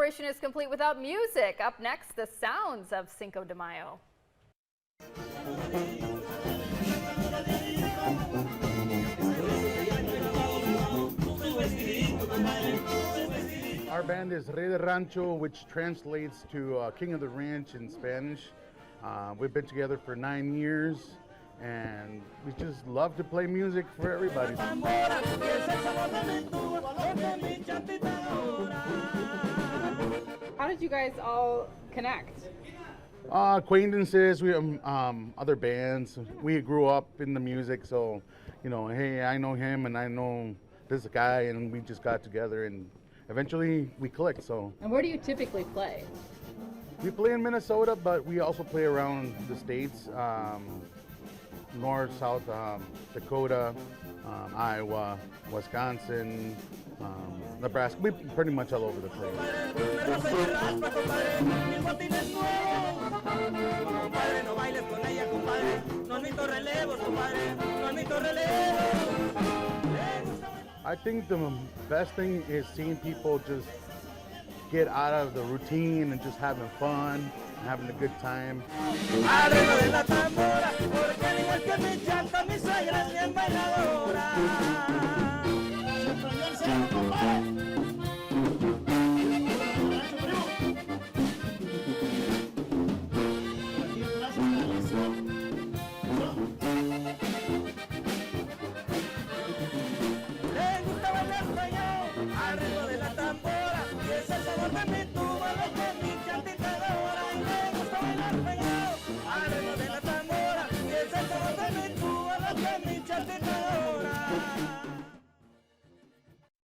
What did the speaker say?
celebration is complete without music. Up next, the sounds of Cinco de Mayo. Our band is Rey De Rancho, which translates to King of the Ranch in Spanish. We've been together for 9 years, and we just love to play music for everybody. How did you guys all connect? Acquaintances, we other bands. We grew up in the music, so hey, I know him and I know this guy, and we just got together and eventually we clicked. So. And where do you typically play? We play in Minnesota, but we also play around the states, North, South Dakota, Iowa, Wisconsin, Nebraska. We're pretty much all over the place. I think the best thing is seeing people just get out of the routine and just having fun, and having a good time.